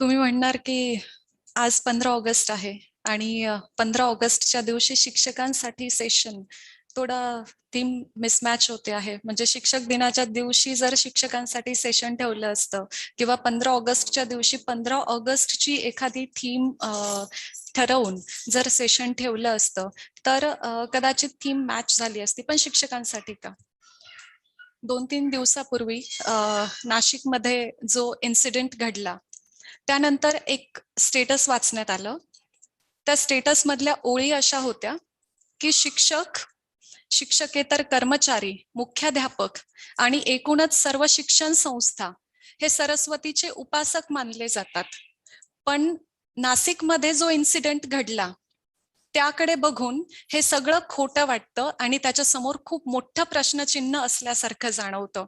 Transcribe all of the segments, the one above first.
तुम्ही म्हणणार की आज 15 ऑगस्ट आहे आणि 15 ऑगस्टच्या दिवशी शिक्षकांसाठी सेशन थोडा थीम मिसमॅच होते आहे. म्हणजे शिक्षक दिनाच्या दिवशी जर शिक्षकांसाठी सेशन ठेवलं असतं किंवा 15 ऑगस्टच्या दिवशी 15 ऑगस्टची एखादी थीम ठरवून जर सेशन ठेवलं असतं तर कदाचित थीम मॅच झाली असती. पण शिक्षकांसाठी का? 2-3 दिवसापूर्वी नाशिकमध्ये जो इन्सिडेंट घडला त्यानंतर एक स्टेटस वाचण्यात आलं. त्या स्टेटस मधल्या ओळी अशा होत्या की शिक्षकेतर कर्मचारी, मुख्याध्यापक आणि एकूणच सर्व शिक्षण संस्था हे सरस्वतीचे उपासक मानले जातात. पण नाशिकमध्ये जो इन्सिडेंट घडला त्याकडे बघून हे सगळं खोटं वाटतं आणि त्याच्या समोर खूप मोठं प्रश्नचिन्ह असल्यासारखं जाणवतं.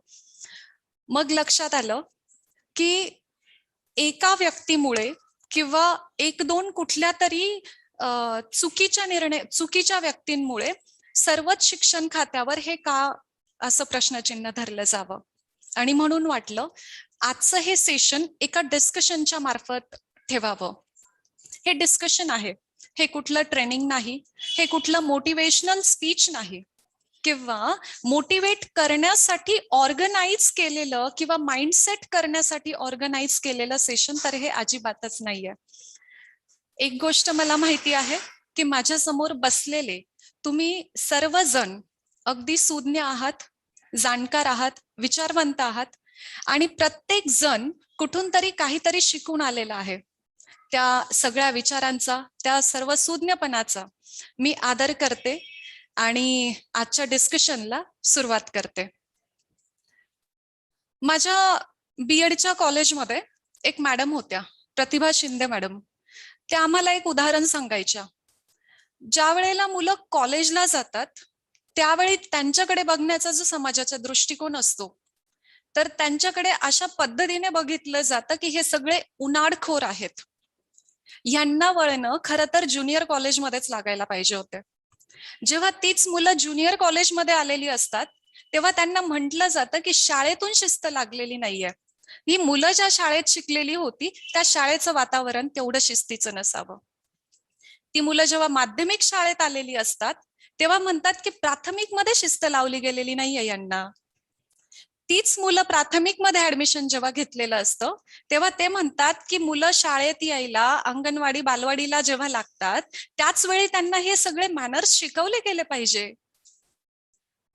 मग लक्षात आलं की एका व्यक्तीमुळे किंवा एक दोन कुठल्या तरी चुकीच्या व्यक्तींमुळे सर्वच शिक्षण खात्यावर हे का असं प्रश्नचिन्ह धरलं जावं. आणि म्हणून वाटलं आजचं हे सेशन एका डिस्कशनच्या मार्फत ठेवावं. हे डिस्कशन आहे, हे कुठलं ट्रेनिंग नाही, हे कुठलं मोटिवेशनल स्पीच नाही किंवा मोटिवेट करण्यासाठी ऑर्गनाइज केलेलं किंवा माइंडसेट करण्यासाठी ऑर्गनाइज केलेलं सेशन तर हे अजिबातच नाहीये. एक गोष्ट मला माहिती आहे की माझ्या समोर बसलेले तुम्ही सर्वजण अगदी सुज्ञ आहात, जाणकार आहात, विचारवंत आहात आणि प्रत्येक जण कुठून तरी काहीतरी शिकून आलेला आहे. त्या सगळ्या विचारांचा, त्या सर्व सुज्ञपणाचा मी आदर करते आणि आजच्या डिस्कशनला सुरुवात करते. माझ्या बीएडच्या कॉलेजमध्ये एक मॅडम होत्या, प्रतिभा शिंदे मॅडम. त्या आम्हाला एक उदाहरण सांगायच्या. ज्या वेळेला मुलं कॉलेजला जातात त्यावेळी त्यांच्याकडे बघण्याचा जो समाजाचा दृष्टिकोन असतो तर त्यांच्याकडे अशा पद्धतीने बघितलं जातं की हे सगळे उनाडखोर आहेत. यांना वळणं खरं तर ज्युनियर कॉलेजमध्येच लागायला पाहिजे होते. जेव्हा तीच मुलं ज्युनियर कॉलेजमध्ये आलेली असतात तेव्हा त्यांना म्हटलं जातं की शाळेतून शिस्त लागलेली नाहीये. ही मुलं ज्या शाळेत शिकलेली होती त्या शाळेचं वातावरण तेवढं शिस्तीचं नसावं. ती मुलं जेव्हा माध्यमिक शाळेत आलेली असतात तेव्हा म्हणतात की प्राथमिक मध्ये शिस्त लावली गेलेली नाहीये यांना. तीच मुलं प्राथमिक मध्ये ऍडमिशन जेव्हा घेतलेलं असतं तेव्हा ते म्हणतात की मुलं शाळेत यायला अंगणवाडी बालवाडीला जेव्हा लागतात त्याच वेळी त्यांना हे सगळे मॅनर्स शिकवले गेले पाहिजे.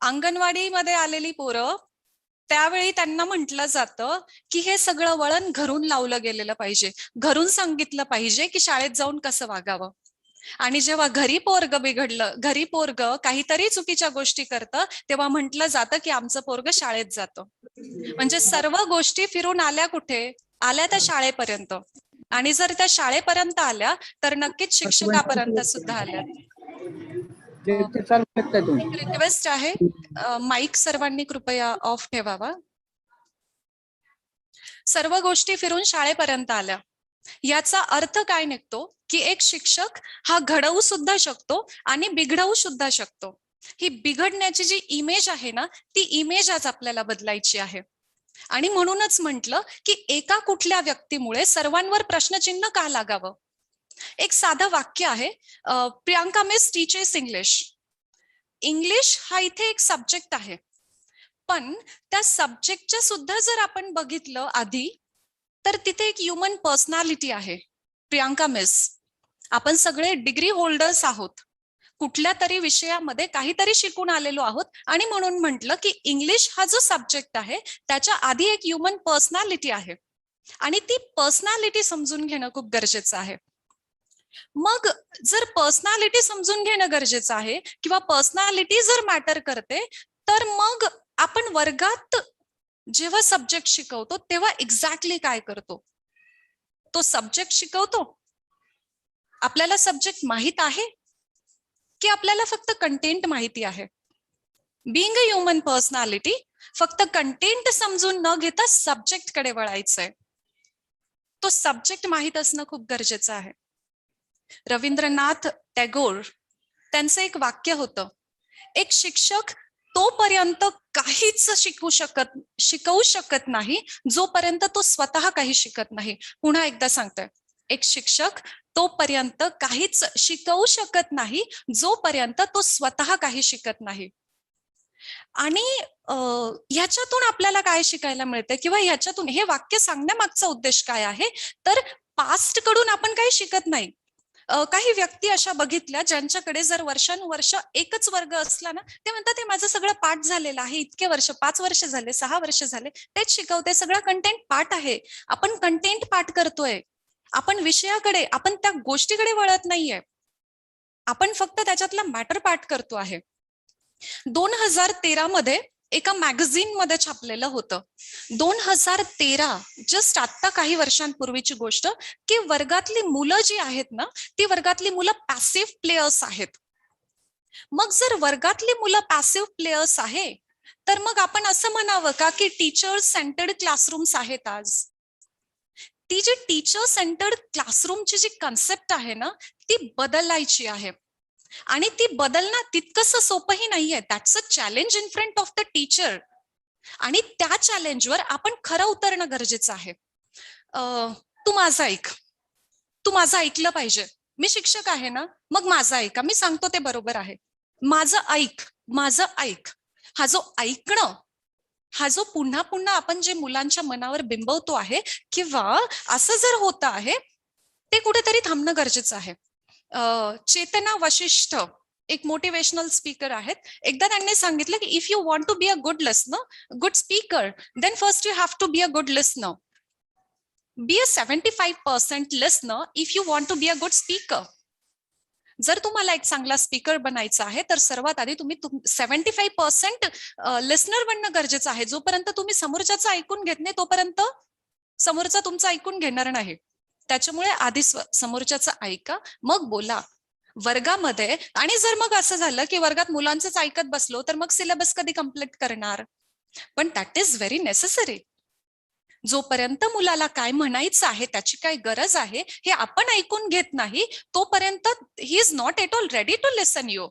अंगणवाडीमध्ये आलेली पोरं त्यावेळी त्यांना म्हटलं जातं की हे सगळं वळण घरून लावलं गेलेलं पाहिजे, घरून सांगितलं पाहिजे की शाळेत जाऊन कसं वागावं. आणि जेव्हा घरी पोरग बिघडलं, घरी पोरग काहीतरी चुकीच्या गोष्टी करतं तेव्हा म्हटलं जातं की आमचं पोरग शाळेत जातं. म्हणजे सर्व गोष्टी फिरून आल्या कुठे? आल्या त्या शाळेपर्यंत. आणि जर त्या शाळेपर्यंत आल्या तर नक्कीच शिक्षकापर्यंत सुद्धा आल्यात. एक रिक्वेस्ट आहे, माईक सर्वांनी कृपया ऑफ ठेवावा. सर्व गोष्टी फिरून शाळेपर्यंत आल्या याचा अर्थ काय निघतो की एक शिक्षक हा घडवू सुद्धा शकतो आणि बिघडवू सुद्धा शकतो. ही बिघडण्याची जी इमेज आहे ना ती इमेज आज आपल्याला बदलायची आहे. आणि म्हणूनच म्हटलं की एका कुठल्या व्यक्तीमुळे सर्वांवर प्रश्नचिन्ह का लागावं. एक साधं वाक्य आहे, Priyanka miss teaches English. English हा इथे एक सब्जेक्ट आहे पण त्या सब्जेक्टच्या सुद्धा जर आपण बघितलं आधी तर तिथे एक ह्युमन पर्सनॅलिटी आहे. प्रियांका मिस, आपण सगळे डिग्री होल्डर्स आहोत, कुठल्या तरी विषयामध्ये काहीतरी शिकून आलेलो आहोत आणि म्हणून म्हटलं की इंग्लिश हा जो सब्जेक्ट आहे त्याच्या आधी एक ह्युमन पर्सनॅलिटी आहे आणि ती पर्सनॅलिटी समजून घेणं खूप गरजेचं आहे. मग जर पर्सनॅलिटी समजून घेणं गरजेचं आहे किंवा पर्सनॅलिटी जर मॅटर करते तर मग आपण वर्गात जेव्हा सब्जेक्ट शिकवतो तेव्हा एक्झॅक्टली काय करतो. तो सब्जेक्ट शिकवतो, आपल्याला सब्जेक्ट माहित आहे की आपल्याला फक्त कंटेंट माहिती आहे. बिंग अ ह्युमन पर्सनॅलिटी फक्त कंटेंट समजून न घेता सब्जेक्ट कडे वळायचंय. तो सब्जेक्ट माहित असणं खूप गरजेचं आहे. रवींद्रनाथ टागोर त्यांचं एक वाक्य होतं, एक शिक्षक तोपर्यंत काहीच शिकवू शकत नाही जोपर्यंत तो स्वतः काही शिकत नाही. पुन्हा एकदा सांगतोय, एक शिक्षक तोपर्यंत काहीच शिकवू शकत नाही जोपर्यंत तो स्वतः काही शिकत नाही. आणि ह्याच्यातून आपल्याला काय शिकायला मिळतं किंवा ह्याच्यातून हे वाक्य सांगण्यामागचा उद्देश काय आहे, तर पास्ट कडून आपण काही शिकत नाही. काही व्यक्ती अशा बघितल्या ज्यांच्याकडे जर वर्षानुवर्ष एकच वर्ग असला ना, ते म्हणतात ते माझं सगळं पाठ झालेलं आहे, इतके वर्ष, 5 वर्ष झाले, 6 वर्ष झाले, तेच शिकवते, सगळं कंटेंट पाठ आहे. आपण कंटेंट पाठ करतोय, आपण विषयाकडे, आपण त्या गोष्टीकडे वळत नाहीये, आपण फक्त त्याच्यातला मॅटर पाठ करतो आहे. 2013 मध्ये एका मॅगझिन मध्ये छापलेलं होतं. 2013, जस्ट आता काही वर्षांपूर्वीची गोष्ट, की वर्गातली मुलं जी आहेत ना, ती वर्गातली मुलं पॅसिव्ह प्लेयर्स आहेत. मग जर वर्गातली मुलं पॅसिव्ह प्लेयर्स आहे, तर मग आपण असं म्हणावं का की टीचर सेंटर्ड क्लासरूम्स आहेत आज? ती जी टीचर सेंटर्ड क्लासरूमची जी कन्सेप्ट आहे ना, ती बदलायची आहे. आणि ती बदलणं तितकंसं सोपंही नाहीये. That's a challenge in front of the teacher. आणि त्या चॅलेंजवर आपण खरं उतरणं गरजेचं आहे. तू माझं ऐक, तू माझं ऐकलं पाहिजे. मी शिक्षक आहे ना, मग माझं ऐका, मी सांगतो ते बरोबर आहे. माझं ऐक, माझं ऐक, हा जो ऐकणं, हा जो पुन्हा पुन्हा आपण जे मुलांच्या मनावर बिंबवतो आहे किंवा असं जर होतं आहे, ते कुठेतरी थांबणं गरजेचं आहे. चेतना वशिष्ठ एक मोटिवेशनल स्पीकर आहेत. एकदा त्यांनी सांगितलं की if you want to be a good listener, good speaker, then first you have to be a good listener. Be a 75% listener if you want to be a good speaker. जर तुम्हाला एक चांगला speaker बनायचा आहे, तर सर्वात आधी तुम्ही 75% लिसनर बनणं गरजेचं आहे. जोपर्यंत तुम्ही समोरच्याचं ऐकून घेत नाही, तोपर्यंत समोरचा तुमचं ऐकून घेणार नाही. त्याच्यामुळे आधी समोरच्याचं ऐका, मग बोला वर्गामध्ये. आणि जर मग असं झालं की वर्गात मुलांचंच ऐकत बसलो, तर मग सिलेबस कधी कम्प्लीट करणार? पण दॅट इज व्हेरी नेसेसरी. जोपर्यंत मुलाला काय म्हणायचं आहे, त्याची काय गरज आहे, हे आपण ऐकून घेत नाही, तोपर्यंत he is not at all ready to listen you.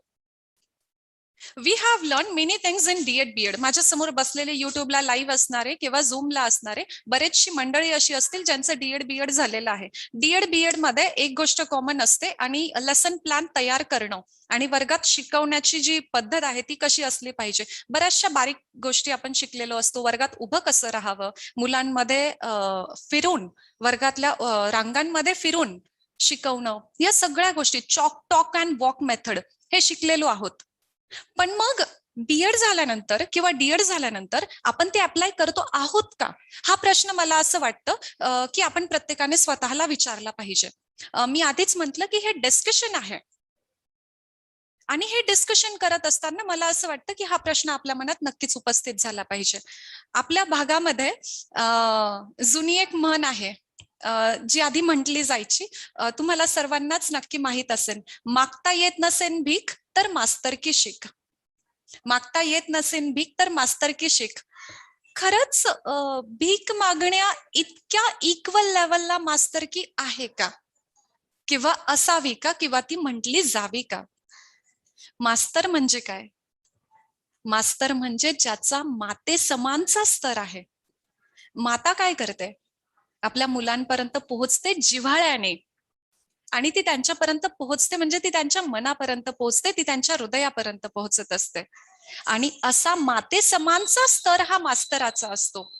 We have learn many things in DEd BEd. माझ्या समोर बसलेले युट्यूबला लाईव्ह असणारे किंवा झूमला असणारे बरेचशी मंडळी अशी असतील ज्यांचं डीएड बीएड झालेलं आहे. डीएड बीएड मध्ये एक गोष्ट कॉमन असते, आणि लेसन प्लॅन तयार करणं आणि वर्गात शिकवण्याची जी पद्धत आहे ती कशी असली पाहिजे. बऱ्याचशा बारीक गोष्टी आपण शिकलेलो असतो. वर्गात उभं कसं राहावं, मुलांमध्ये फिरून, वर्गातल्या रांगांमध्ये फिरून शिकवणं, या सगळ्या गोष्टी, chalk talk and walk method, हे शिकलेलो आहोत. पण मग बीएड झाल्यानंतर किंवा डीएड झाल्यानंतर आपण ते अप्लाय करतो आहोत का, हा प्रश्न मला असं वाटतं की आपण प्रत्येकाने स्वतःला विचारला पाहिजे. मी आधीच म्हटलं की हे डिस्कशन आहे, आणि हे डिस्कशन करत असताना मला असं वाटतं की हा प्रश्न आपल्या मनात नक्कीच उपस्थित झाला पाहिजे. आपल्या भागामध्ये जुनी एक म्हण आहे, जी आधी म्हटली जायची, तुम्हाला सर्वांनाच नक्की माहित असेल, मागता येत नसेल भीक तर मास्तरकी शिक. मागता येत नसेल भीक तर मास्तरकी शिक. खरंच भीक मागण्या इतक्या इक्वल लेवलला मास्तरकी आहे का, किंवा असावी का, किंवा ती म्हटली जावी का? मास्तर म्हणजे काय? मास्तर म्हणजे ज्याचा माते समानचा स्तर आहे. माता काय करते? आपल्या मुलांपर्यंत पोहोचते जिव्हाळ्याने, आणि ती त्यांच्यापर्यंत पोहोचते म्हणजे ती त्यांच्या मनापर्यंत पोहोचते, ती त्यांच्या हृदयापर्यंत पोहोचत असते. आणि असा माते समानचा स्तर हा मास्तराचा असतो.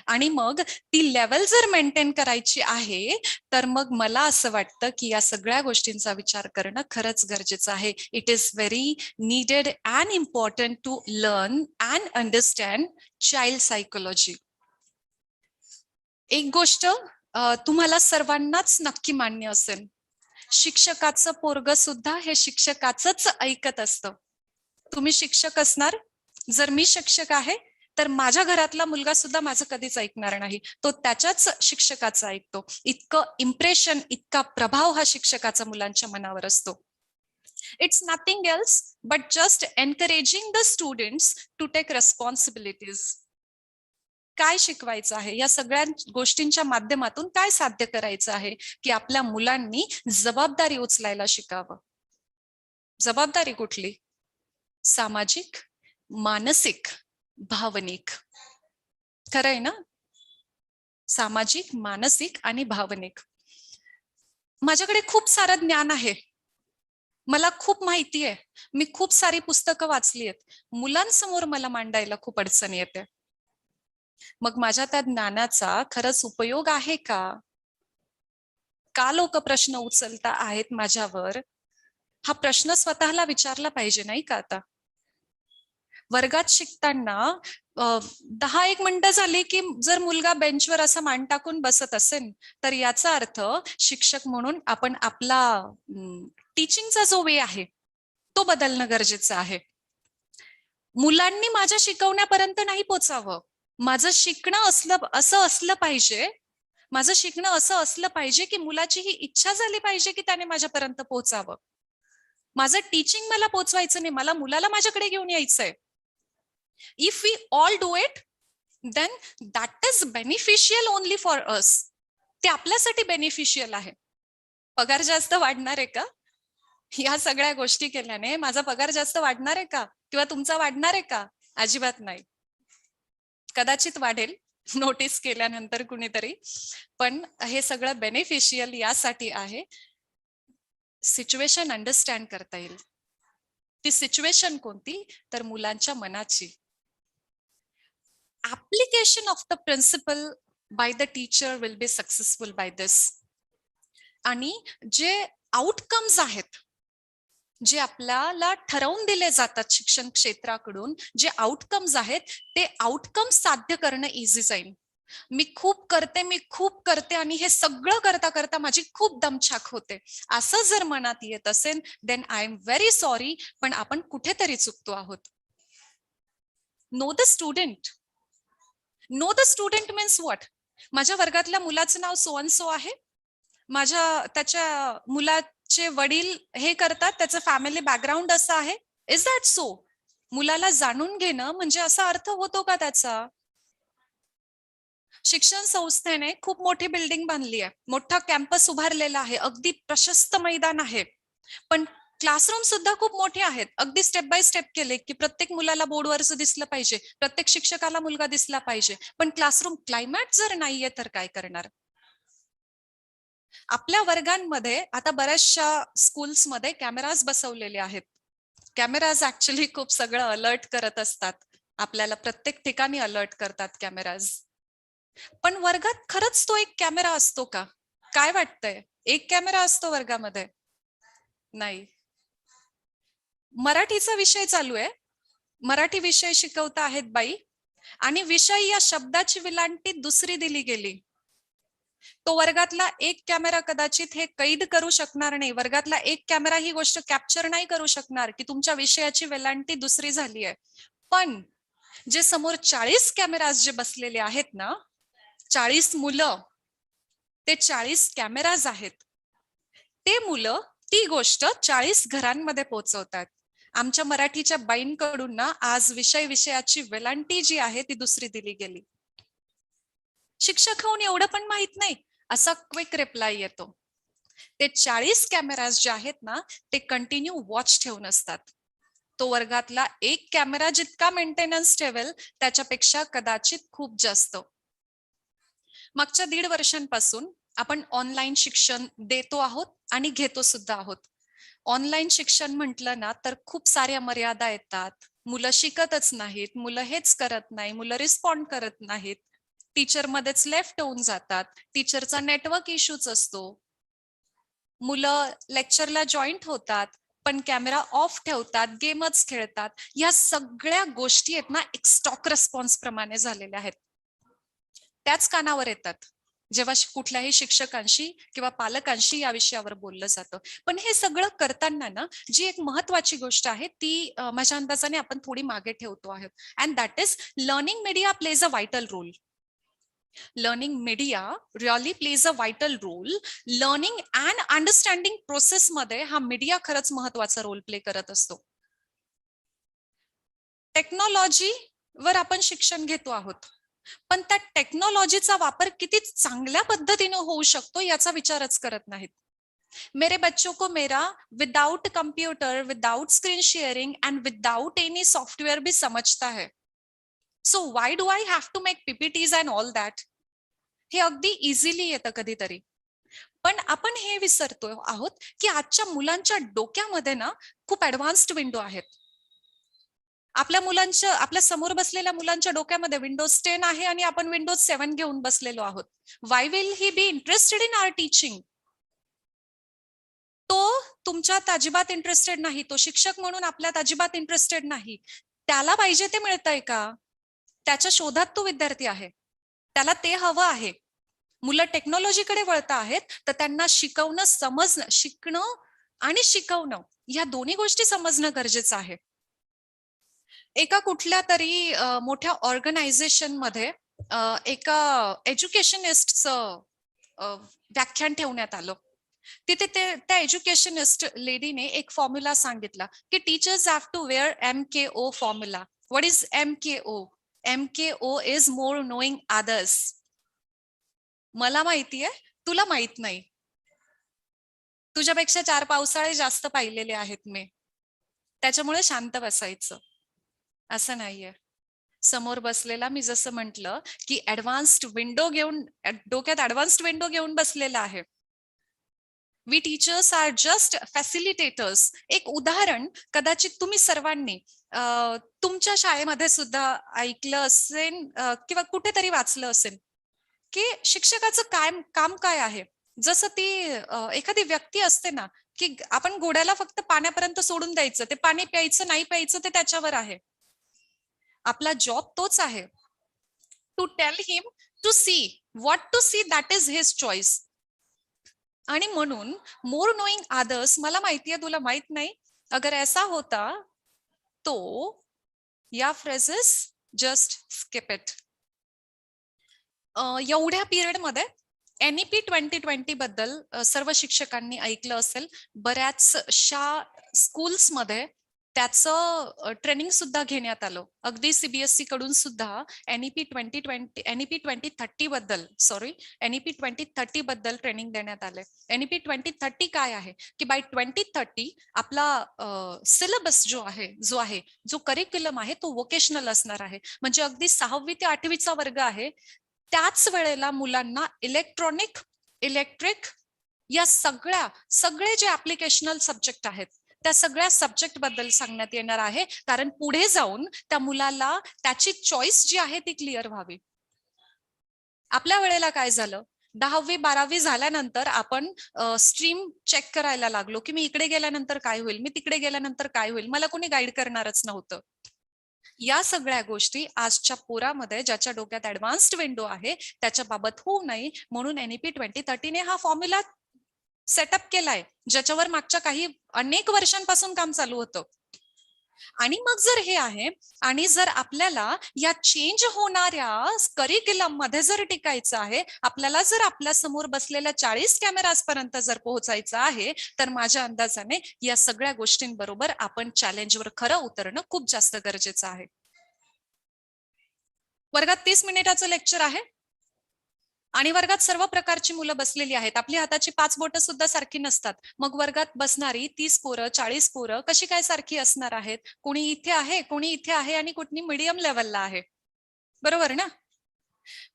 आणि मग ती लेवल जर मेंटेन करायची आहे, तर मग मला असं वाटतं की या सगळ्या गोष्टींचा विचार करणं खरंच गरजेचं आहे. It is very needed and important to learn and understand child psychology. एक गोष्ट तुम्हाला सर्वांनाच नक्की मान्य असेल, शिक्षकाचं पोरग सुद्धा हे शिक्षकाचंच ऐकत असतं. तुम्ही शिक्षक असणार, जर मी शिक्षक आहे, तर माझ्या घरातला मुलगा सुद्धा माझं कधीच ऐकणार नाही, तो त्याच्याच शिक्षकाचं ऐकतो. इतकं इम्प्रेशन, इतका प्रभाव हा शिक्षकाचा मुलांच्या मनावर असतो. It's nothing else but just encouraging the students to take responsibilities. काय शिकवायचं आहे, या सगळ्या गोष्टींच्या माध्यमातून काय साध्य करायचं आहे, की आपल्या मुलांनी जबाबदारी उचलायला शिकावं. जबाबदारी कुठली? सामाजिक, मानसिक, भावनिक. खरंय ना? सामाजिक, मानसिक आणि भावनिक. माझ्याकडे खूप सारं ज्ञान आहे, मला खूप माहिती आहे, मी खूप सारी पुस्तकं वाचली आहेत, मुलांसमोर मला मांडायला खूप अडचण येते. मग माझ्या त्या ज्ञानाचा खरंच उपयोग आहे का? का लोक प्रश्न उचलता आहेत माझ्यावर? हा प्रश्न स्वतःला विचारला पाहिजे, नाही का? आता वर्गात शिकताना 10-1 मिनिटं झाली की जर मुलगा बेंचवर असा मान टाकून बसत असेल, तर याचा अर्थ शिक्षक म्हणून आपण आपला टीचिंगचा जो वे आहे तो बदलणं गरजेचं आहे. मुलांनी माझ्या शिकवण्यापर्यंत नाही पोचावं. माझं शिकणं असं असलं पाहिजे, माझं शिकणं असं असलं पाहिजे की मुलाची ही इच्छा झाली पाहिजे की त्याने माझ्यापर्यंत पोहोचावं. माझं टीचिंग मला पोचवायचं नाही, मला मुलाला माझ्याकडे घेऊन यायचंय. If we all do it, then that is beneficial only for us. ते आपल्यासाठी बेनिफिशियल आहे. पगार जास्त वाढणार आहे का? या सगळ्या गोष्टी केल्याने माझा पगार जास्त वाढणार आहे का? किंवा तुमचा वाढणार आहे का? अजिबात नाही. कदाचित वाढेल नोटीस केल्यानंतर कुणीतरी, पण हे सगळं बेनिफिशियल यासाठी आहे, सिच्युएशन अंडरस्टँड करता येईल. ती सिच्युएशन कोणती? तर मुलांच्या मनाची. Application of the principle by the teacher will be successful by this. आणि जे आउटकम्स आहेत, जे आपल्याला ठरवून दिले जातात शिक्षण क्षेत्राकडून, जे आउटकम्स आहेत, ते आउटकम्स साध्य करणं इझी जाईल. मी खूप करते आणि हे सगळं करता करता माझी खूप दमछाक होते, असं जर मनात येत असेल, then I am very sorry, पण आपण कुठेतरी चुकतो आहोत. Know the student. Know the student means what? माझ्या वर्गातल्या मुलाचं नाव सो अँड सो आहे, त्याच्या मुलाचे वडील हे करतात, त्याचं फॅमिली बॅकग्राऊंड असं आहे. Is that so? मुलाला जाणून घेणं म्हणजे असा अर्थ होतो का त्याचा? शिक्षण संस्थेने खूप मोठी बिल्डिंग बांधली आहे, मोठा कॅम्पस उभारलेला आहे, अगदी प्रशस्त मैदान आहे, पण क्लासरूम सुद्धा खूप मोठे आहेत. अगदी स्टेप बाय स्टेप केले की प्रत्येक मुलाला बोर्डवरच दिसलं पाहिजे, प्रत्येक शिक्षकाला मुलगा दिसला पाहिजे, पण क्लासरूम क्लायमेट जर नाहीये तर काय करणार? आपल्या वर्गांमध्ये आता बऱ्याचशा स्कूल्समध्ये कॅमेराज बसवलेले आहेत. कॅमेराज ऍक्च्युली खूप सगळं अलर्ट करत असतात, आपल्याला प्रत्येक ठिकाणी अलर्ट करतात कॅमेराज. पण वर्गात खरंच तो एक कॅमेरा असतो का? काय वाटतंय? एक कॅमेरा असतो वर्गामध्ये? नाही. मराठीचा विषय चालू आहे, मराठी विषय शिकवता आहेत बाई, आणि विषय या शब्दाची विलांटी दुसरी दिली गेली. तो वर्गातला एक कॅमेरा कदाचित हे कैद करू शकणार नाही, वर्गातला एक कॅमेरा ही गोष्ट कॅप्चर नाही करू शकणार की तुमच्या विषयाची वेलांटी दुसरी झाली आहे. पण जे समोर 40 कॅमेराज जे बसलेले आहेत ना, 40 मुलं, ते 40 कॅमेराज आहेत. ते मुलं ती गोष्ट 40 घरांमध्ये पोहोचवतात. आमच्या मराठीच्या बाईंकडून ना आज विषयाची वेलांटी जी आहे ती दुसरी दिली गेली. शिक्षक होऊन एवढं पण माहित नाही, असा क्विक रिप्लाय येतो. ते 40 कॅमेराज जे आहेत ना, ते कंटिन्यू वॉच ठेवून असतात. तो वर्गातला एक कॅमेरा जितका मेंटेनन्स ठेवेल त्याच्यापेक्षा कदाचित खूप जास्त. मागच्या 1.5 वर्षांपासून आपण ऑनलाईन शिक्षण देतो आहोत आणि घेतो सुद्धा आहोत. ऑनलाईन शिक्षण म्हटलं ना तर खूप साऱ्या मर्यादा येतात, मुलं शिकतच नाहीत, मुलं हेच करत नाही, मुलं रिस्पॉन्ड करत नाहीत, टीचर मध्येच लेफ्ट होऊन जातात, टीचरचा नेटवर्क इश्यूच असतो, मुलं लेक्चरला जॉईंट होतात पण कॅमेरा ऑफ ठेवतात, गेमच खेळतात. या सगळ्या गोष्टी आहेत ना, एक स्टॉक रिस्पॉन्स प्रमाणे झालेल्या आहेत. त्याच कानावर येतात जेव्हा कुठल्याही शिक्षकांशी किंवा पालकांशी या विषयावर बोललं जातं. पण हे सगळं करताना ना, जी एक महत्वाची गोष्ट आहे ती माझ्या अंदाजाने आपण थोडी मागे ठेवतो आहोत, and that is learning media plays a vital role. Learning media really plays a vital role. Learning and understanding process मध्ये हा मीडिया खरंच महत्वाचा रोल प्ले करत असतो. टेक्नॉलॉजीवर आपण शिक्षण घेतो आहोत, पण त्या टेक्नॉलॉजीचा वापर किती चांगल्या पद्धतीने होऊ शकतो याचा विचारच करत नाहीत. मेरे बच्चों को मेरा without computer, without screen sharing and without any software भी समजता है. So why do I have to make PPTs and all that. हे अगदी इझिली येतं कधीतरी. पण आपण हे विसरतो आहोत की आजच्या मुलांच्या डोक्यामध्ये ना खूप ऍडव्हान्स्ड विंडो आहेत. आपल्या समोर बसलेल्या मुलांच्या डोक्यामध्ये विंडोज 10 आहे आणि आपण विंडोज 7 घेऊन बसलेलो आहोत. Why will he be interested in our teaching? तो तुमच्यात अजिबात इंटरेस्टेड नाही. तो शिक्षक म्हणून आपल्यात अजिबात इंटरेस्टेड नाही. त्याला पाहिजे ते मिळतंय का? त्याच्या शोधात तो विद्यार्थी आहे. त्याला ते हवं आहे. मुलं टेक्नॉलॉजीकडे वळत आहेत तर त्यांना शिकवणं, समजणं, शिकणं आणि शिकवणं या दोन्ही गोष्टी समजणं गरजेचं आहे. एका कुठल्या तरी मोठ्या ऑर्गनायझेशन मध्ये एका एज्युकेशनिस्टचं व्याख्यान ठेवण्यात आलं. तिथे त्या एज्युकेशनिस्ट लेडीने एक फॉर्म्युला सांगितला की teachers have to wear MKO formula. What is MKO? MKO is more knowing others. मला माहितीये, तुला माहित नाही. तुझ्यापेक्षा 4 पावसाळे जास्त पाहिलेले आहेत मी. त्याच्यामुळे शांत बसायचं असं नाहीये. समोर बसलेला मी जसं म्हटलं की ऍडव्हान्स्ड विंडो घेऊन, डोक्यात ऍडव्हान्स्ड विंडो घेऊन बसलेला आहे. We teachers are just facilitators. एक उदाहरण कदाचित तुम्ही सर्वांनी तुमच्या शाळेमध्ये सुद्धा ऐकलं असेल किंवा कुठेतरी वाचलं असेल की शिक्षकाचं काम काय आहे. जसं ती एखादी व्यक्ती असते ना की आपण घोड्याला फक्त पाण्यापर्यंत सोडून द्यायचं, ते पाणी प्यायचं नाही प्यायचं ते त्याच्यावर आहे. आपला जॉब तोच आहे. To tell him to see, what to see that is his choice. आणि म्हणून मोर नोईंग अदर्स, मला माहितीये तुला माहित नाही, अगर ऐसा होता तो या फ्रेजेस जस्ट स्किप इट. एवढ्या पिरियडमध्ये NEP 2020 बद्दल सर्व शिक्षकांनी ऐकलं असेल. बऱ्याचशा स्कूल्समध्ये त्याचं ट्रेनिंग सुद्धा घेण्यात आलं. अगदी CBSE कडून सुद्धा NEP 2030 बद्दल NEP 2030 बद्दल ट्रेनिंग देण्यात आले. NEP 2030 काय आहे की बाय 2030 आपला सिलेबस जो आहे, जो करिक्युलम आहे तो वोकेशनल असणार आहे. म्हणजे अगदी 6वी ते 8वीचा वर्ग आहे. त्याच वेळेला मुलांना इलेक्ट्रिक या सगळे जे ऍप्लिकेशनल सब्जेक्ट आहेत त्या सगळ्या सब्जेक्ट बद्दल सांगण्यात येणार आहे. कारण पुढे जाऊन त्या मुलाला त्याची चॉईस जी आहे ती क्लिअर व्हावी. आपल्या वेळेला काय झालं, 10वी 12वी झाल्यानंतर आपण स्ट्रीम चेक करायला लागलो की मी इकडे गेल्यानंतर काय होईल, मी तिकडे गेल्यानंतर काय होईल. मला कोणी गाईड करणारच नव्हतं. या सगळ्या गोष्टी आजच्या पोरामध्ये, ज्याच्या डोक्यात ऍडव्हान्स्ड विंडो आहे, त्याच्या बाबत होऊ नये म्हणून NEP 2030 ने हा फॉर्म्युला सेटअप केलाय, ज्याच्यावर मागच्या अनेक वर्षांपासून काम चालू होतं. आणि मग जर हे आहे आणि जर आपल्याला या चेंज होणाऱ्या करिक्युलम मध्ये जर टिकायचं आहे, आपल्याला जर आपल्या समोर बसलेल्या 40 कॅमेराज पर्यंत जर पोहोचायचं आहे, तर माझ्या अंदाजाने या सगळ्या गोष्टींबरोबर आपण चॅलेंजवर खरं उतरणं खूप जास्त गरजेचं आहे. वर्गात 30 मिनिटाचं लेक्चर आहे आणि वर्गात सर्व प्रकारची मुलं बसलेली आहेत. आपली हाताची 5 बोटं सुद्धा सारखी नसतात. मग वर्गात बसणारी 30 पोरं, 40 पोरं कशी काय सारखी असणार आहेत? कोणी इथे आहे, कोणी इथे आहे आणि कोणी मीडियम लेवलला आहे. बरोबर ना?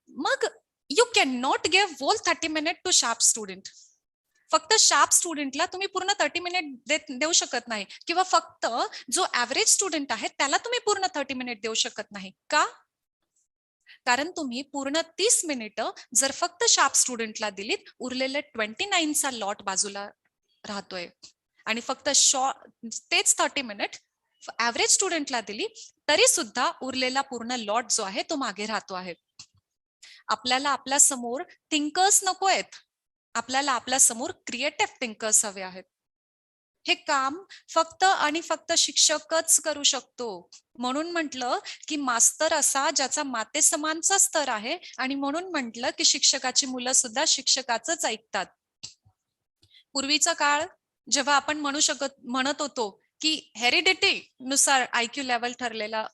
मग you can not give whole 30 minute to sharp student. फक्त शार्प स्टुडंटला तुम्ही पूर्ण 30 मिनिट देऊ शकत नाही, किंवा फक्त जो ऍव्हरेज स्टुडंट आहे त्याला तुम्ही पूर्ण 30 मिनिट देऊ शकत नाही. का? कारण तुम्ही पूर्ण 30 मिनिटं जर फक्त शार्प स्टुडंटला दिलीत, उरलेले 29चा लॉट बाजूला राहतोय. आणि फक्त तेच 30 मिनिट ऍव्हरेज स्टुडंटला दिली तरी सुद्धा उरलेला पूर्ण लॉट जो आहे तो मागे राहतो आहे. आपल्याला आपल्या समोर थिंकर्स नको आहेत, आपल्याला आपल्या समोर क्रिएटिव्ह थिंकर्स हवे आहेत. हे काम फक्त आणि फक्त शिक्षकच करू शकतो. म्हणून म्हटलं की मास्तर असा ज्याचा माते समानचा स्तर आहे, आणि म्हणून म्हटलं की शिक्षकाची मुलं सुद्धा शिक्षकाचंच ऐकतात. पूर्वीचा काळ जेव्हा आपण म्हणत होतो की हेरिडिटी नुसार IQ लेवल ठरलेला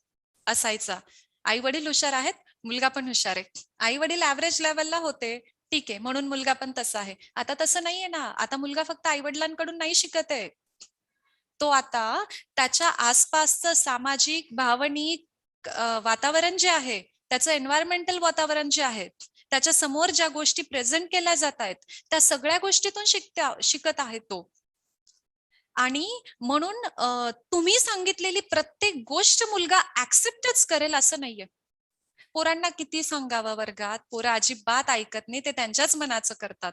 असायचा. आई वडील हुशार आहेत, मुलगा पण हुशार आहे. आई वडील ऍव्हरेज लेवलला होते, ठीक आहे, म्हणून मुलगा पण तसा आहे. आता तसं नाहीये ना. आता मुलगा फक्त आई वडिलांकडून नाही शिकत आहे. तो आता त्याच्या आसपासचं सामाजिक, भावनिक वातावरण जे आहे, त्याचं एन्व्हायरमेंटल वातावरण जे आहे, त्याच्या समोर ज्या गोष्टी प्रेझेंट केल्या जात आहेत, त्या सगळ्या गोष्टीतून शिकत आहे तो. आणि म्हणून तुम्ही सांगितलेली प्रत्येक गोष्ट मुलगा ऍक्सेप्टच करेल असं नाहीये. पोरांना किती सांगावं वर्गात, पोरं अजिबात ऐकत नाही, ते त्यांच्याच मनाचं करतात.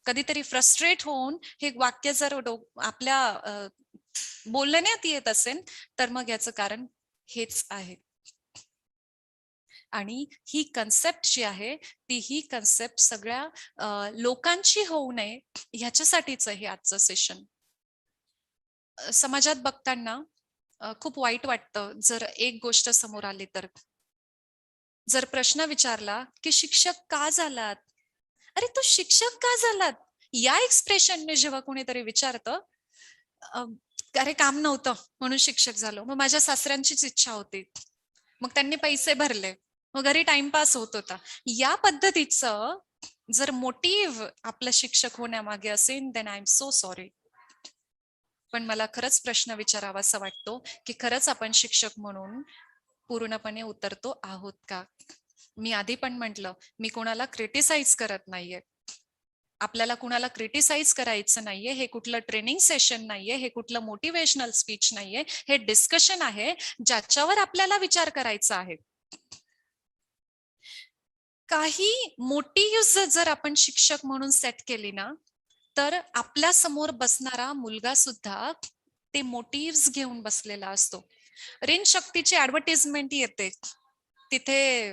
कधीतरी फ्रस्ट्रेट होऊन हे वाक्य जर आपल्या बोलण्यात येत असेल, तर मग याचं कारण हेच आहे. आणि ही कन्सेप्ट जी आहे, ती ही कन्सेप्ट सगळ्या लोकांची होऊ नये ह्याच्यासाठीच हे आजचं सेशन. समाजात बघताना खूप वाईट वाटतं जर एक गोष्ट समोर आली तर. जर प्रश्न विचारला की शिक्षक का झालात? अरे तू शिक्षक का झालात? या एक्सप्रेशनने जेव्हा कोणीतरी विचारतं, अरे काम नव्हतं म्हणून शिक्षक झालो. मग माझ्या सासऱ्यांचीच इच्छा होती. मग त्यांनी पैसे भरले. मग घरी टाइमपास होत होता. या पद्धतीचं जर मोटिव्ह आपलं शिक्षक होण्यामागे असेल, then I am so sorry. पण मला खरंच प्रश्न विचारावासा वाटतो की खरंच आपण शिक्षक म्हणून पूर्णपणे उतरतो आहोत का? मी आधी पण म्हटलं, मी कोणाला क्रिटिसाइज करत नाहीये. आपल्याला कुणाला क्रिटिसाइज करायचं नाहीये. हे कुठलं ट्रेनिंग सेशन नाहीये, हे कुठलं मोटिवेशनल स्पीच नाहीये, हे डिस्कशन आहे ज्याच्यावर आपल्याला विचार करायचा आहे. काही मोटिव्ह जर आपण शिक्षक म्हणून सेट केली ना, तर आपल्या समोर बसणारा मुलगा सुद्धा ते मोटिव्ह घेऊन बसलेला असतो. ऋण शक्तीची ऍडव्हर्टिजमेंट येते तिथे,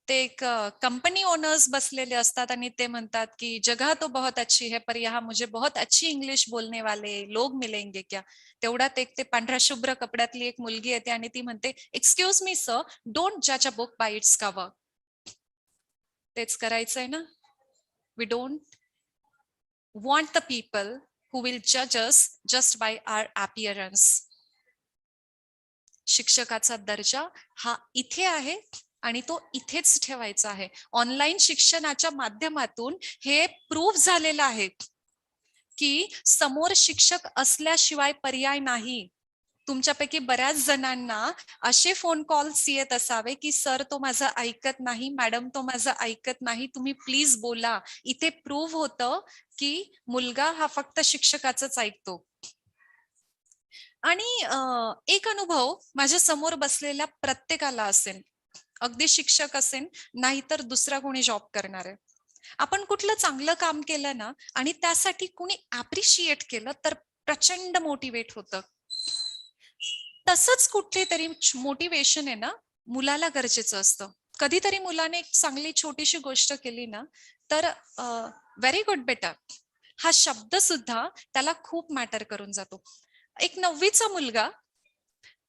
ते एक कंपनी ओनर्स बसलेले असतात आणि ते म्हणतात की जगह तो बहुत अच्छी है पर यहाँ मुझे बहुत अच्छी इंग्लिश बोलने वाले लोग मिलेंगे क्या. तेवढ्यात एक ते पांढऱ्या शुभ्र कपड्यातली एक मुलगी येते आणि ती म्हणते, एक्सक्यूज मी सर, डोंट जज a book by its cover. तेच करायचंय ना. We don't want the people who will judge us just by our appearance. शिक्षकाचा दर्जा हा इथे आहे आणि तो इथेच ठेवायचा आहे. ऑनलाईन शिक्षणाच्या माध्यमातून हे प्रूव्ह झालेलं आहे की समोर शिक्षक असल्याशिवाय पर्याय नाही. तुमच्यापैकी बऱ्याच जणांना असे फोन कॉल्स येत असावे की सर तो माझं ऐकत नाही, मॅडम तो माझं ऐकत नाही, तुम्ही प्लीज बोला. इथे प्रूव्ह होतं की मुलगा हा फक्त शिक्षकाचंच ऐकतो. आणि एक अनुभव माझ्या समोर बसलेल्या प्रत्येकाला असेल, अगदी शिक्षक असेल नाहीतर दुसरा कोणी जॉब करणार आहे. आपण कुठलं चांगलं काम केलं ना आणि त्यासाठी कोणी अप्रिशिएट केलं तर प्रचंड मोटिवेट होतं. तसंच कुठली तरी मोटिवेशन आहे ना मुलाला गरजेचं असतं. कधीतरी मुलाने एक चांगली छोटीशी गोष्ट केली ना तर व्हेरी गुड बेटा हा शब्द सुद्धा त्याला खूप मॅटर करून जातो. एक 9वीचा मुलगा,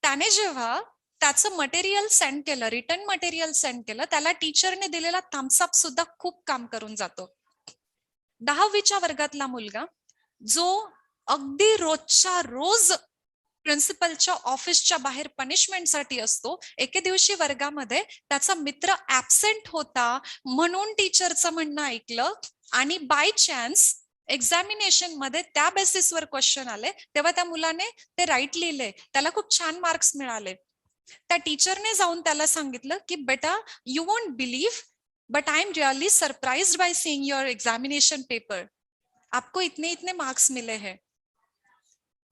त्याने जेव्हा त्याचं मटेरियल सेंड केलं, रिटर्न मटेरियल सेंड केलं, त्याला टीचरने दिलेला थम्सअप सुद्धा खूप काम करून जातो. 10वीच्या वर्गातला मुलगा जो अगदी रोजच्या रोज प्रिन्सिपलच्या ऑफिसच्या बाहेर पनिशमेंटसाठी असतो, एके दिवशी वर्गामध्ये त्याचा मित्र ऍबसेंट होता म्हणून टीचरचं म्हणणं ऐकलं आणि बाय चान्स एक्झामिनेशन मध्ये त्या बेसिसवर क्वेश्चन आले, तेव्हा त्या मुलाने ते राईट लिहिले, त्याला खूप छान मार्क्स मिळाले. त्या टीचरने जाऊन त्याला सांगितलं की बेटा, you won't believe but I am really surprised by seeing your examination paper. आपको इतने इतने मार्क्स मिले हैं.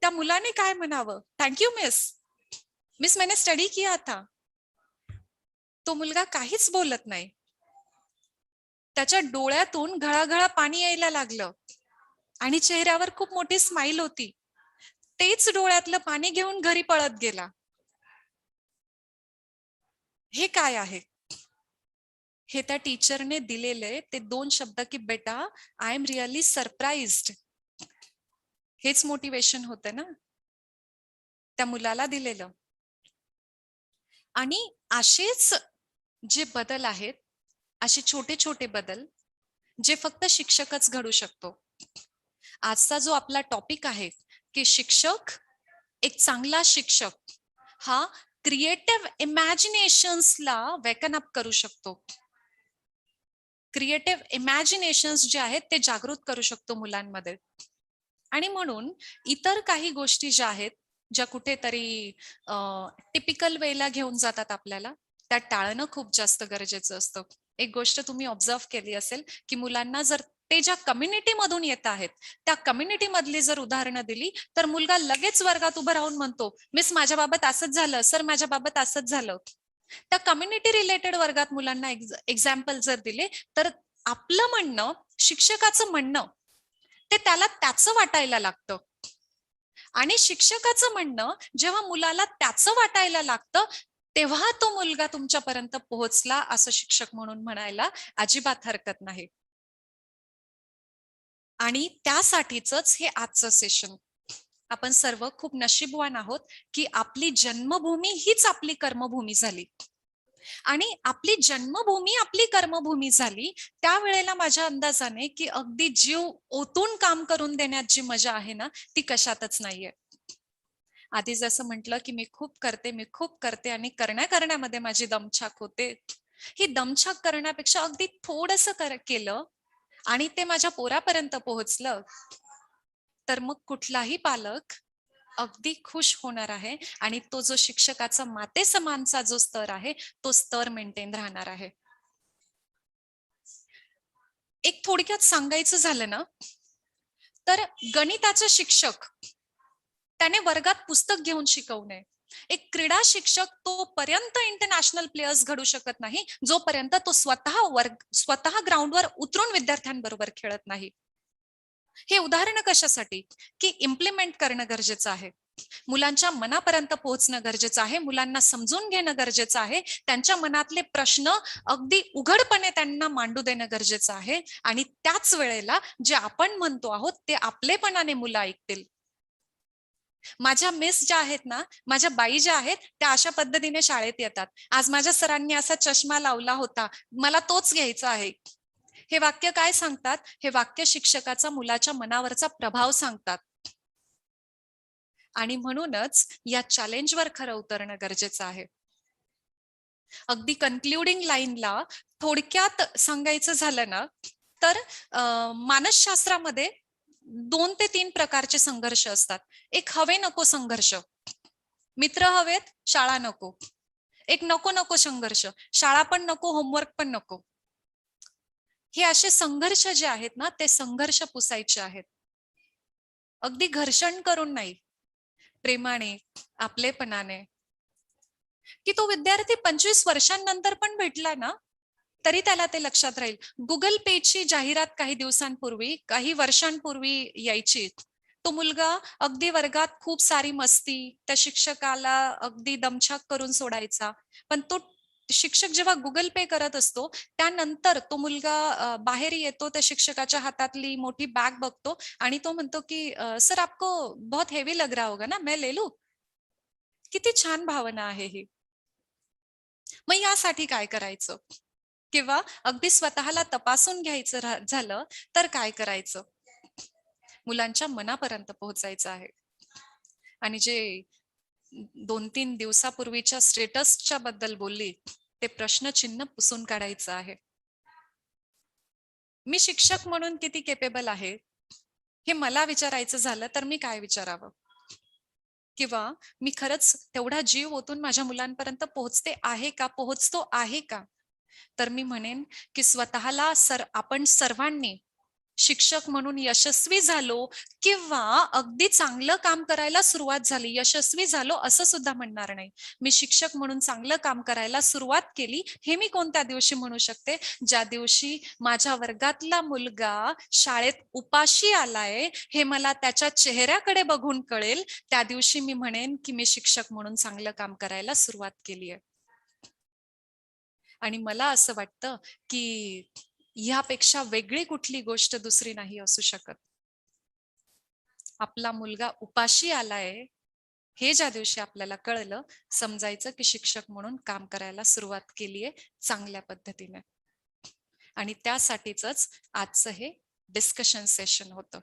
त्या मुलाने काय म्हणावं? थँक्यू मिस, मिस मैंने स्टडी किया था. तो मुलगा काहीच बोलत नाही. त्याच्या डोळ्यातून घळाघळा पाणी यायला लागलं आणि चेहऱ्यावर खूप मोठी स्माइल होती. तेच डोळ्यातलं पाणी घेऊन घरी पळत गेला. हे काय आहे? हे त्या टीचरने दिलेले ते 2 शब्द की बेटा, आय एम रिअली सरप्राइज्ड. हेच मोटिवेशन होतं ना त्या मुलाला दिलेलं. आणि असेच जे बदल आहेत, असे छोटे छोटे बदल जे फक्त शिक्षकच घडू शकतो. आजचा जो आपला टॉपिक आहे की शिक्षक, एक चांगला शिक्षक हा क्रिएटिव्ह इमॅजिनेशन्सला वेकन अप करू शकतो. क्रिएटिव्ह इमॅजिनेशन्स जे आहेत ते जागृत करू शकतो मुलांमध्ये. आणि म्हणून इतर काही गोष्टी ज्या आहेत, ज्या कुठेतरी टिपिकल वेला घेऊन जातात आपल्याला, त्या टाळणं खूप जास्त गरजेचं असतं. एक गोष्ट तुम्ही ऑब्झर्व केली असेल की मुलांना जर ते ज्या कम्युनिटी मधून येत आहेत त्या कम्युनिटी मधली जर उदाहरणं दिली तर मुलगा लगेच वर्गात उभं राहून म्हणतो, मिस माझ्या बाबत असंच झालं, सर माझ्या बाबत असंच झालं. त्या कम्युनिटी रिलेटेड वर्गात मुलांना एक्झाम्पल जर दिले तर आपलं म्हणणं, शिक्षकाचं म्हणणं, ते त्याला त्याचं वाटायला लागतं. आणि शिक्षकाचं म्हणणं जेव्हा मुलाला त्याचं वाटायला लागतं तेव्हा तो मुलगा तुमच्यापर्यंत पोहोचला असं शिक्षक म्हणून म्हणायला अजिबात हरकत नाही. आणि त्यासाठीच हे आजचं सेशन. आपण सर्व खूप नशीबवान आहोत की आपली जन्मभूमी हीच आपली कर्मभूमी झाली. आणि आपली जन्मभूमी आपली कर्मभूमी झाली त्यावेळेला माझ्या अंदाजाने की अगदी जीव ओतून काम करून देण्यात जी मजा आहे ना ती कशातच नाहीये. आधी जसं म्हटलं की मी खूप करते आणि करण्यामध्ये माझी दमछाक होते. ही दमछाक करण्यापेक्षा अगदी थोडंसं केलं आणि ते माझ्या पोरापर्यंत पोहोचलं तर मग कुठलाही पालक अगदी खुश होणार आहे आणि तो जो शिक्षकाचा माते समानचा जो स्तर आहे तो स्तर मेंटेन राहणार आहे. एक थोडक्यात सांगायचं झालं ना तर गणिताचा शिक्षक त्याने वर्गात पुस्तक घेऊन शिकवू नये. एक क्रीडा शिक्षक तोपर्यंत इंटरनॅशनल प्लेयर्स घडू शकत नाही जोपर्यंत तो स्वतः ग्राउंडवर उतरून विद्यार्थ्यांबरोबर खेळत नाही. हे उदाहरण कशासाठी की इम्प्लिमेंट करणं गरजेचं आहे, मुलांच्या मनापर्यंत पोहोचणं गरजेचं आहे, मुलांना समजून घेणं गरजेचं आहे, त्यांच्या मनातले प्रश्न अगदी उघडपणे त्यांना मांडू देणं गरजेचं आहे. आणि त्याच वेळेला जे आपण म्हणतो आहोत ते आपलेपणाने मुलं ऐकतील. माझ्या मिस ज्या आहेत ना, माझ्या बाई ज्या आहेत त्या अशा पद्धतीने शाळेत येतात, आज माझ्या सरांनी असा चष्मा लावला होता, मला तोच घ्यायचा आहे. हे वाक्य काय सांगतात? हे वाक्य शिक्षकाचा मुलाच्या मनावरचा प्रभाव सांगतात. आणि म्हणूनच या चॅलेंजवर खरं उतरणं गरजेचं आहे. अगदी कन्क्लुडिंग लाईनला थोडक्यात सांगायचं झालं ना तर मानसशास्त्रामध्ये 2 ते 3 प्रकारचे संघर्ष असतात. एक हवे नको संघर्ष, मित्र हवेत, शाळा नको. एक नको नको संघर्ष, शाळा पण नको, होमवर्क पण नको. हे असे संघर्ष जे आहेत ना ते संघर्ष पुसायचे आहेत. अगदी घर्षण करून नाही, प्रेमाने, आपलेपणाने. की तो विद्यार्थी 25 वर्षांनंतर पण भेटला ना तरी त्याला ते लक्षात राहील. गुगल पेची जाहिरात काही दिवसांपूर्वी, काही वर्षांपूर्वी यायची. तो मुलगा अगदी वर्गात खूप सारी मस्ती, त्या शिक्षकाला अगदी दमछाक करून सोडायचा. पण तो शिक्षक जेव्हा गुगल पे करत असतो त्यानंतर तो मुलगा बाहेर येतो, त्या शिक्षकाच्या हातातली मोठी बॅग बघतो आणि तो म्हणतो की सर आपको बहुत हेवी लग रहा होगा ना, मैं ले लूं. किती छान भावना आहे ही. मग यासाठी काय करायचं किंवा अगदी स्वतःला तपासून घ्यायचं झालं तर काय करायचं? मुलांच्या मनापर्यंत पोहोचायचं आहे. आणि जे 2-3 दिवसापूर्वीच्या स्टेटसच्या बद्दल बोलली ते प्रश्नचिन्ह पुसून काढायचं आहे. मी शिक्षक म्हणून किती केपेबल आहे हे मला विचारायचं झालं तर मी काय विचारावं? किंवा मी खरंच तेवढा जीव ओतून माझ्या मुलांपर्यंत पोहोचते आहे का, पोहोचतो आहे का? तर मी म्हणेन की स्वतःला आपण सर्वांनी शिक्षक म्हणून यशस्वी झालो किंवा अगदी चांगलं काम करायला सुरुवात झाली, यशस्वी झालो असं सुद्धा म्हणणार नाही. मी शिक्षक म्हणून चांगलं काम करायला सुरुवात केली हे मी कोणत्या दिवशी म्हणू शकते? ज्या दिवशी माझ्या वर्गातला मुलगा शाळेत उपाशी आलाय हे मला त्याच्या चेहऱ्याकडे बघून कळेल, त्या दिवशी मी म्हणेन की मी शिक्षक म्हणून चांगलं काम करायला सुरुवात केली आहे. आणि मला असं वाटतं की ह्यापेक्षा वेगळी कुठली गोष्ट दुसरी नाही असू शकत. आपला मुलगा उपाशी आलाय हे ज्या दिवशी आपल्याला कळलं, समजायचं की शिक्षक म्हणून काम करायला सुरुवात केलीये चांगल्या पद्धतीने. आणि त्यासाठीच आजचं हे डिस्कशन सेशन होतं.